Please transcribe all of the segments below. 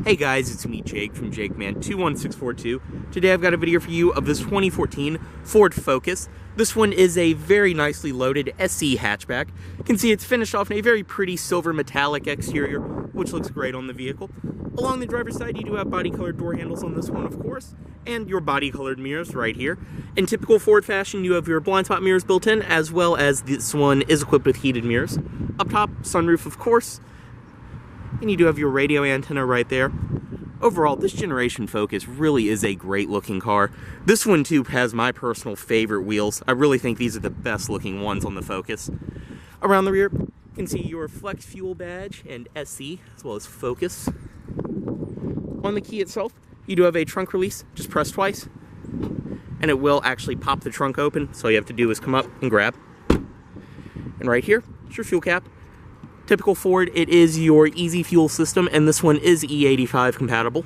Hey guys, it's me Jake from JakeMan21642. Today I've got a video for you of this 2014 Ford Focus. This one is a very nicely loaded SC hatchback. You can see it's finished off in a very pretty silver metallic exterior, which looks great on the vehicle. Along the driver's side, you do have body colored door handles on this one, of course, and your body colored mirrors right here. In typical Ford fashion, you have your blind spot mirrors built in, as well as this one is equipped with heated mirrors. Up top, sunroof, of course. And you do have your radio antenna right there. Overall, this generation Focus really is a great looking car. This one too has my personal favorite wheels. I really think these are the best looking ones on the Focus. Around the rear, you can see your Flex Fuel badge and SC, as well as Focus. On the key itself, you do have a trunk release. Just press twice, and it will actually pop the trunk open. So all you have to do is come up and grab. And right here, it's your fuel cap. Typical Ford, it is your easy fuel system, and this one is E85 compatible.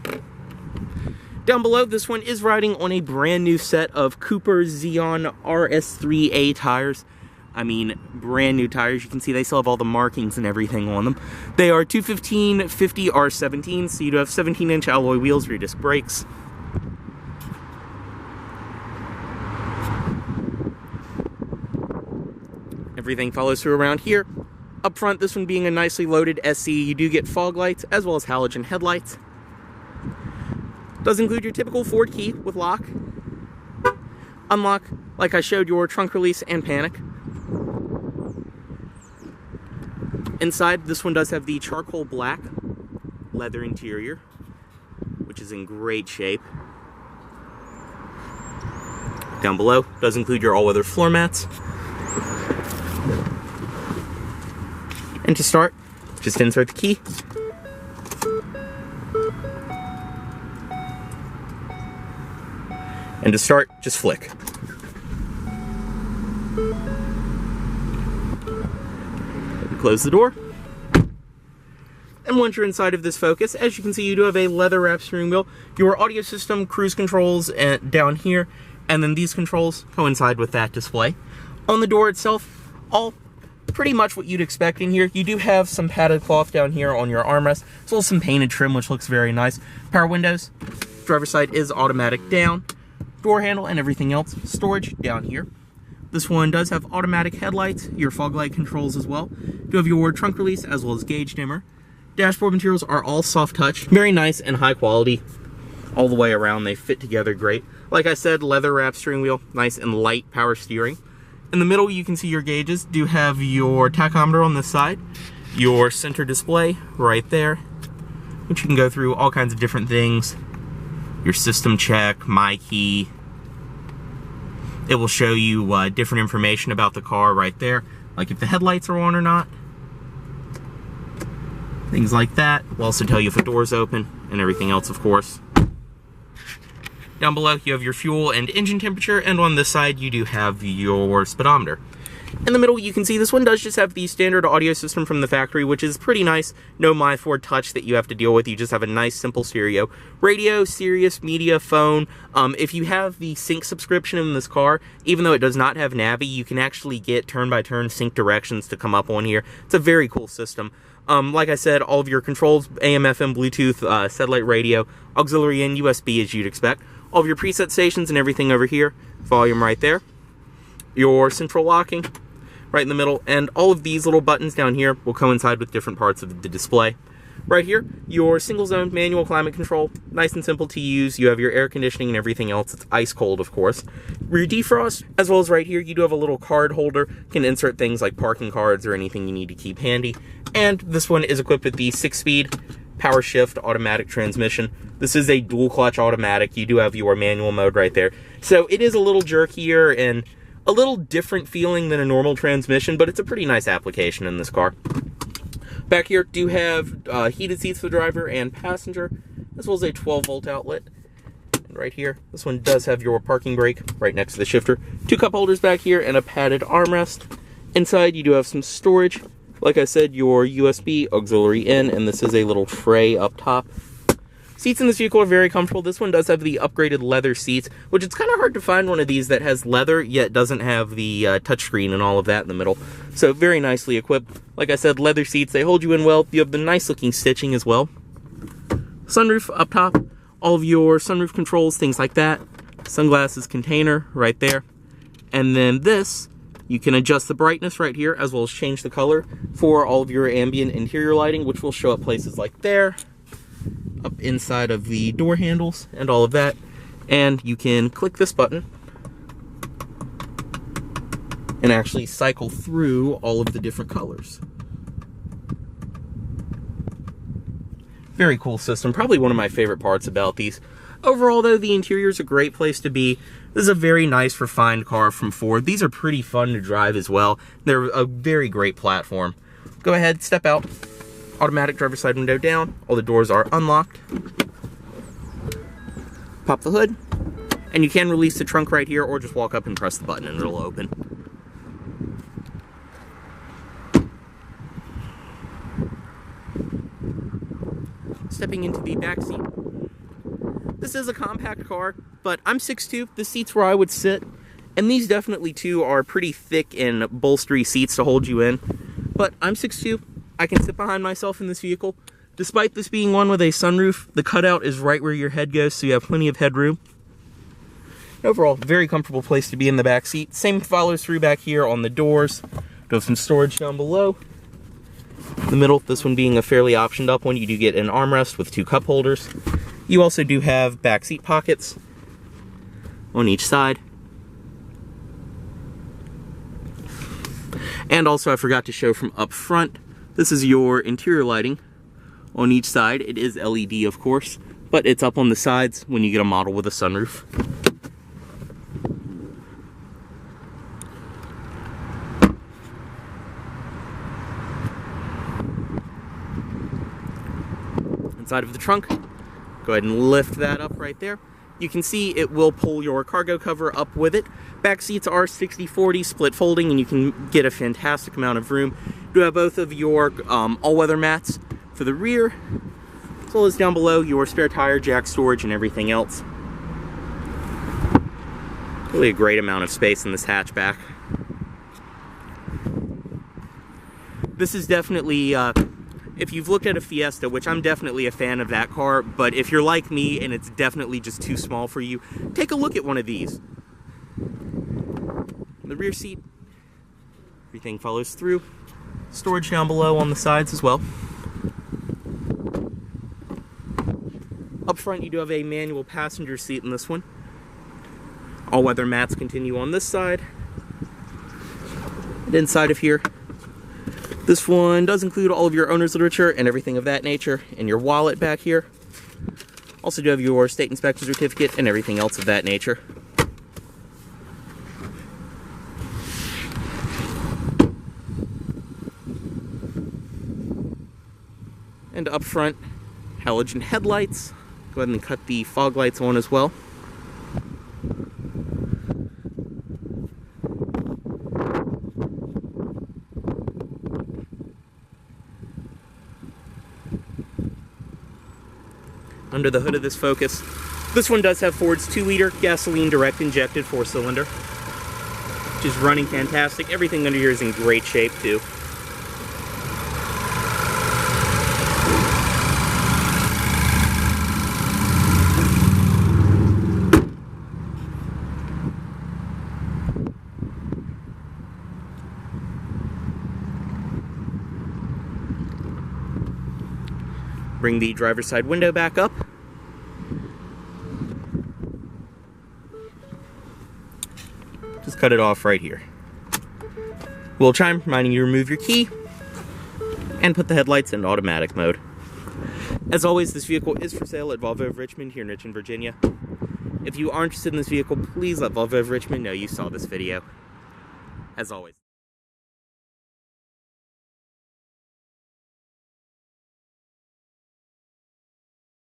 Down below, this one is riding on a brand new set of Cooper Xeon RS3A tires. I mean, brand new tires. You can see they still have all the markings and everything on them. They are 215/50 R17, so you do have 17-inch alloy wheels, rear disc brakes. Everything follows through around here. Up front, this one being a nicely loaded SC, you do get fog lights as well as halogen headlights. Does include your typical Ford key with lock. Unlock, like I showed, your trunk release and panic. Inside, this one does have the charcoal black leather interior, which is in great shape. Down below, does include your all-weather floor mats. And to start, just insert the key. And to start, just flick. Close the door. And once you're inside of this Focus, as you can see, you do have a leather-wrapped steering wheel, your audio system, cruise controls down here, and then these controls coincide with that display. On the door itself, all pretty much what you'd expect in here. You do have some padded cloth down here on your armrest, as well as some painted trim, which looks very nice. Power windows, driver's side is automatic down, door handle and everything else. Storage down here. This one does have automatic headlights, your fog light controls as well. You do have your trunk release as well as gauge dimmer. Dashboard materials are all soft touch, very nice and high quality all the way around. They fit together great. Like I said, leather wrapped steering wheel, nice and light power steering. In the middle, you can see your gauges. Do have your tachometer on this side, your center display right there, which you can go through all kinds of different things. Your system check, my key. It will show you different information about the car right there, like if the headlights are on or not. Things like that. Will also tell you if the door's open and everything else, of course. Down below, you have your fuel and engine temperature, and on this side, you do have your speedometer. In the middle, you can see this one does just have the standard audio system from the factory, which is pretty nice. No My Ford Touch that you have to deal with. You just have a nice, simple stereo. Radio, Sirius, media, phone. If you have the sync subscription in this car, even though it does not have Navi, you can actually get turn-by-turn sync directions to come up on here. It's a very cool system. Like I said, all of your controls, AM, FM, Bluetooth, satellite radio, auxiliary in, USB as you'd expect. All of your preset stations and everything over here. Volume right there. Your central locking right in the middle. And all of these little buttons down here will coincide with different parts of the display. Right here, your single zone manual climate control. Nice and simple to use. You have your air conditioning and everything else. It's ice cold, of course. Rear defrost, as well as right here, you do have a little card holder. You can insert things like parking cards or anything you need to keep handy. And this one is equipped with the 6-speed power shift automatic transmission. This is a dual clutch automatic. You do have your manual mode right there. So it is a little jerkier and a little different feeling than a normal transmission, but it's a pretty nice application in this car. Back here, do have heated seats for the driver and passenger, as well as a 12-volt outlet. And right here, this one does have your parking brake right next to the shifter. 2 cup holders back here and a padded armrest. Inside, you do have some storage. Like I said, your USB, auxiliary in, and this is a little tray up top. Seats in this vehicle are very comfortable. This one does have the upgraded leather seats, which it's kind of hard to find one of these that has leather, yet doesn't have the touchscreen and all of that in the middle. So very nicely equipped. Like I said, leather seats, they hold you in well. You have the nice looking stitching as well. sunroof up top, all of your sunroof controls, things like that. Sunglasses container right there. And then this, you can adjust the brightness right here, as well as change the color for all of your ambient interior lighting, which will show up places like there, up inside of the door handles, and all of that. And you can click this button and actually cycle through all of the different colors. Very cool system, probably one of my favorite parts about these. Overall though, the interior is a great place to be. This is a very nice refined car from Ford. These are pretty fun to drive as well. They're a very great platform. Go ahead, step out. Automatic driver's side window down. All the doors are unlocked. Pop the hood. And you can release the trunk right here, or just walk up and press the button and it'll open. Stepping into the back seat. This is a compact car, but I'm 6'2", the seat's where I would sit, and these definitely too are pretty thick and bolstery seats to hold you in, but I'm 6'2", I can sit behind myself in this vehicle. Despite this being one with a sunroof, the cutout is right where your head goes, so you have plenty of headroom. Overall, very comfortable place to be in the back seat. Same follows through back here on the doors. Do have some storage down below. The middle, this one being a fairly optioned up one, you do get an armrest with 2 cup holders. You also do have back seat pockets on each side. And also I forgot to show from up front, this is your interior lighting on each side. It is LED of course, but it's up on the sides when you get a model with a sunroof. Inside of the trunk, go ahead and lift that up right there. You can see it will pull your cargo cover up with it. Back seats are 60/40 split folding, and you can get a fantastic amount of room. You have both of your all-weather mats for the rear, as well as down below your spare tire, jack storage, and everything else. Really a great amount of space in this hatchback. This is definitely if you've looked at a Fiesta, which I'm definitely a fan of that car, but if you're like me and it's definitely just too small for you, take a look at one of these. The rear seat, everything follows through. Storage down below on the sides as well. Up front, you do have a manual passenger seat in this one. All-weather mats continue on this side. And inside of here, this one does include all of your owner's literature and everything of that nature, and your wallet back here. Also do have your state inspection certificate and everything else of that nature. And up front, halogen headlights. Go ahead and cut the fog lights on as well. Under the hood of this Focus, this one does have Ford's 2-liter gasoline direct injected 4-cylinder, which is running fantastic. Everything under here is in great shape too. Bring the driver's side window back up. Just cut it off right here. Will chime reminding you to remove your key and put the headlights in automatic mode. As always, this vehicle is for sale at Volvo of Richmond here in Richmond, Virginia. If you are interested in this vehicle, please let Volvo of Richmond know you saw this video. As always.